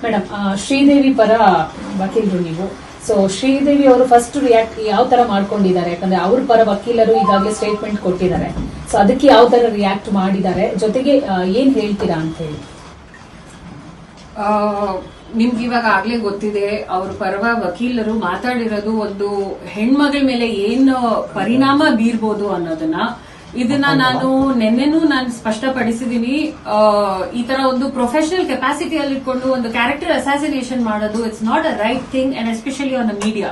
Madam, Sridevi ಪರ ವಕೀಲರು ನೀವು. ಸೊ ಶ್ರೀದೇವಿ ಅವರು ಫಸ್ಟ್ ರಿಯಾಕ್ಟ್ ಯಾವ ತರ ಮಾಡ್ಕೊಂಡಿದ್ದಾರೆ? ಯಾಕಂದ್ರೆ ಅವ್ರ ಪರ ವಕೀಲರು ಈಗಾಗಲೇ ಸ್ಟೇಟ್ಮೆಂಟ್ ಕೊಟ್ಟಿದ್ದಾರೆ. ಸೊ ಅದಕ್ಕೆ ಯಾವ ತರ ರಿಯಾಕ್ಟ್ ಮಾಡಿದ್ದಾರೆ, ಜೊತೆಗೆ ಏನ್ ಹೇಳ್ತೀರಾ ಅಂತ ಹೇಳಿ. ನಿಮ್ಗೆ ಇವಾಗ ಆಗ್ಲೇ ಗೊತ್ತಿದೆ, ಅವ್ರ ಪರವ ವಕೀಲರು ಮಾತಾಡಿರೋದು ಒಂದು ಹೆಣ್ಮಗಳ ಮೇಲೆ ಏನು ಪರಿಣಾಮ ಬೀರ್ಬೋದು ಅನ್ನೋದನ್ನ. ಇದನ್ನ ನಾನು ನಿನ್ನೆನೂ ನಾನು ಸ್ಪಷ್ಟಪಡಿಸಿದೀನಿ. ಈ ತರ ಒಂದು ಪ್ರೊಫೆಷನಲ್ ಕೆಪಾಸಿಟಿಯಲ್ಲಿ ಇಟ್ಕೊಂಡು ಒಂದು ಕ್ಯಾರೆಕ್ಟರ್ ಅಸಾಸಿನೇಷನ್ ಮಾಡೋದು it's not a right thing, and especially on media.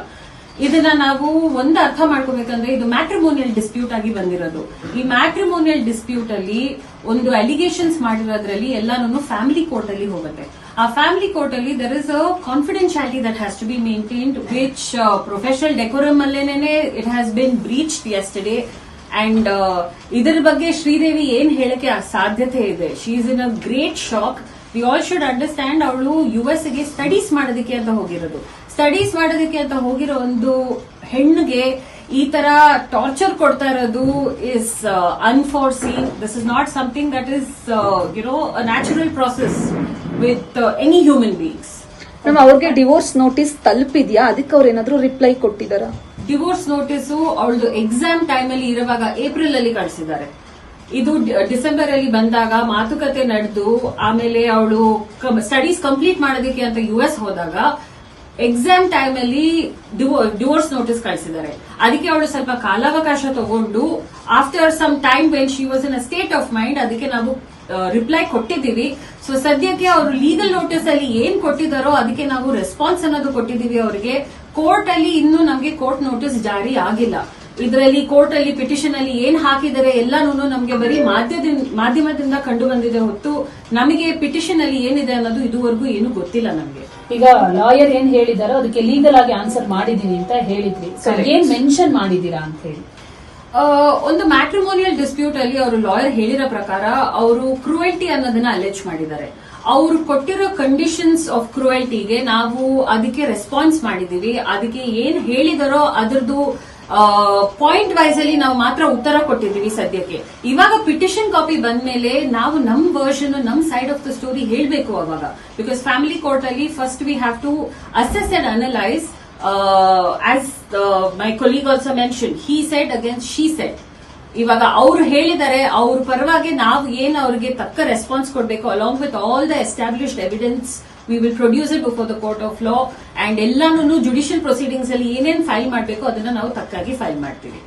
ಇದನ್ನ ನಾವು ಒಂದು ಅರ್ಥ ಮಾಡ್ಕೋಬೇಕಂದ್ರೆ, ಇದು ಮ್ಯಾಟ್ರಿಮೋನಿಯಲ್ ಡಿಸ್ಪ್ಯೂಟ್ ಆಗಿ ಬಂದಿರೋದು. ಈ ಮ್ಯಾಟ್ರಿಮೋನಿಯಲ್ ಡಿಸ್ಪ್ಯೂಟ್ ಅಲ್ಲಿ ಒಂದು ಅಲಿಗೇಷನ್ಸ್ ಮಾಡಿರೋದ್ರಲ್ಲಿ ಎಲ್ಲಾನು ಫ್ಯಾಮಿಲಿ ಕೋರ್ಟ್ ಅಲ್ಲಿ ಹೋಗುತ್ತೆ. ಆ ಫ್ಯಾಮಿಲಿ ಕೋರ್ಟ್ ಅಲ್ಲಿ there is a confidentiality that has to be maintained, which professional decorum ಅಲ್ಲೇನೆ it has been breached yesterday. And ಇದರ ಬಗ್ಗೆ ಶ್ರೀದೇವಿ ಏನ್ ಹೇಳಕ್ಕೆ ಸಾಧ್ಯತೆ ಇದೆ. She is in a great shock. We all should understand, ಅವಳು US ಗೆ ಸ್ಟಡೀಸ್ ಮಾಡೋದಕ್ಕೆ ಅಂತ ಹೋಗಿರೋದು. ಸ್ಟಡೀಸ್ ಮಾಡೋದಕ್ಕೆ ಅಂತ ಹೋಗಿರೋ ಒಂದು ಹೆಣ್ಣಿಗೆ ಈ ತರ ಟಾರ್ಚರ್ ಕೊಡ್ತಾ ಇರೋದು is unforeseen. This is not something that is a natural process with any human beings. ಅವ್ರಿಗೆ ಡಿವೋರ್ಸ್ ನೋಟಿಸ್ ತಲುಪಿದ್ಯಾ? ಅದಕ್ಕೆ ಅವ್ರು ಏನಾದ್ರು ರಿಪ್ಲೈ ಕೊಟ್ಟಿದಾರ? ಡಿವೋರ್ಸ್ ನೋಟಿಸು ಅವಳದು ಎಕ್ಸಾಮ್ ಟೈಮ್ ಅಲ್ಲಿ ಇರುವಾಗ ಏಪ್ರಿಲ್ ಅಲ್ಲಿ ಕಳಿಸಿದ್ದಾರೆ. ಇದು ಡಿಸೆಂಬರ್ ಅಲ್ಲಿ ಬಂದಾಗ ಮಾತುಕತೆ ನಡೆದು ಆಮೇಲೆ ಅವಳು ಸ್ಟಡೀಸ್ ಕಂಪ್ಲೀಟ್ ಮಾಡೋದಕ್ಕೆ ಅಂತ US ಹೋದಾಗ ಎಕ್ಸಾಮ್ ಟೈಮ್ ಅಲ್ಲಿ ಡಿವೋರ್ಸ್ ನೋಟಿಸ್ ಕಳಿಸಿದ್ದಾರೆ. ಅದಕ್ಕೆ ಅವಳು ಸ್ವಲ್ಪ ಕಾಲಾವಕಾಶ ತಗೊಂಡು after some time when she was in a state of mind, ಅದಕ್ಕೆ ನಾವು ರಿಪ್ಲೈ ಕೊಟ್ಟಿದ್ದೀವಿ. ಸೊ ಸದ್ಯಕ್ಕೆ ಅವರು ಲೀಗಲ್ ನೋಟಿಸ್ ಅಲ್ಲಿ ಏನ್ ಕೊಟ್ಟಿದ್ದಾರೋ ಅದಕ್ಕೆ ನಾವು ರೆಸ್ಪಾನ್ಸ್ ಅನ್ನೋದು ಕೊಟ್ಟಿದ್ದೀವಿ ಅವರಿಗೆ. ಕೋರ್ಟ್ ಅಲ್ಲಿ ಇನ್ನೂ ನಮಗೆ ಕೋರ್ಟ್ ನೋಟಿಸ್ ಜಾರಿ ಆಗಿಲ್ಲ. ಇದರಲ್ಲಿ ಕೋರ್ಟ್ ಅಲ್ಲಿ ಪಿಟಿಷನ್ ಅಲ್ಲಿ ಏನ್ ಹಾಕಿದರೆ ಎಲ್ಲಾನು ನಮಗೆ ಬರೀ ಮಾಧ್ಯಮದಿಂದ ಕಂಡು ಬಂದಿದೆ ಹೊತ್ತು ನಮಗೆ ಪಿಟಿಷನ್ ಅಲ್ಲಿ ಏನಿದೆ ಅನ್ನೋದು ಇದುವರೆಗೂ ಏನು ಗೊತ್ತಿಲ್ಲ ನಮಗೆ. ಈಗ ಲಾಯರ್ ಏನ್ ಹೇಳಿದಾರೋ ಅದಕ್ಕೆ ಲೀಗಲ್ ಆಗಿ ಆನ್ಸರ್ ಮಾಡಿದೀನಿ ಅಂತ ಹೇಳಿದ್ರಿ. ಏನ್ ಮೆನ್ಷನ್ ಮಾಡಿದೀರಾ ಅಂತ ಹೇಳಿ. ಒಂದು ಮ್ಯಾಟ್ರಿಮೋನಿಯಲ್ ಡಿಸ್ಪ್ಯೂಟ್ ಅಲ್ಲಿ ಅವರು ಲಾಯರ್ ಹೇಳಿರೋ ಪ್ರಕಾರ ಅವರು ಕ್ರೂಯಲ್ಟಿ ಅನ್ನೋದನ್ನ ಅಲೆಜ್ ಮಾಡಿದ್ದಾರೆ. ಅವರು ಕೊಟ್ಟಿರೋ ಕಂಡೀಷನ್ಸ್ ಆಫ್ ಕ್ರೂಯಲ್ಟಿಗೆ ನಾವು ಅದಕ್ಕೆ ರೆಸ್ಪಾನ್ಸ್ ಮಾಡಿದೀವಿ. ಅದಕ್ಕೆ ಏನ್ ಹೇಳಿದಾರೋ ಅದರದ್ದು ಪಾಯಿಂಟ್ ವೈಸ್ ಅಲ್ಲಿ ನಾವು ಮಾತ್ರ ಉತ್ತರ ಕೊಟ್ಟಿದ್ದೀವಿ ಸದ್ಯಕ್ಕೆ. ಇವಾಗ ಪಿಟಿಷನ್ ಕಾಪಿ ಬಂದ್ಮೇಲೆ ನಾವು ನಮ್ ವರ್ಷನ್, ನಮ್ ಸೈಡ್ ಆಫ್ ದ ಸ್ಟೋರಿ ಹೇಳ್ಬೇಕು ಅವಾಗ. ಬಿಕಾಸ್ ಫ್ಯಾಮಿಲಿ ಕೋರ್ಟ್ ಅಲ್ಲಿ first we have to assess and analyse. As my colleague also mentioned, he said against she said. ಇವಾಗ ಅವ್ರು ಹೇಳಿದರೆ ಅವ್ರ ಪರವಾಗಿ ನಾವು ಏನ್ ಅವ್ರಿಗೆ ತಕ್ಕ ರೆಸ್ಪಾನ್ಸ್ ಕೊಡಬೇಕು, along with all the established evidence we will produce it before the court of law. And ಎಲ್ಲಾನು ಜುಡಿಷಿಯಲ್ ಪ್ರೊಸೀಡಿಂಗ್ಸ್ ಅಲ್ಲಿ ಏನೇನ್ ಫೈಲ್ ಮಾಡಬೇಕು ಅದನ್ನ ನಾವು ತಕ್ಕಾಗಿ ಫೈಲ್ ಮಾಡ್ತೀವಿ.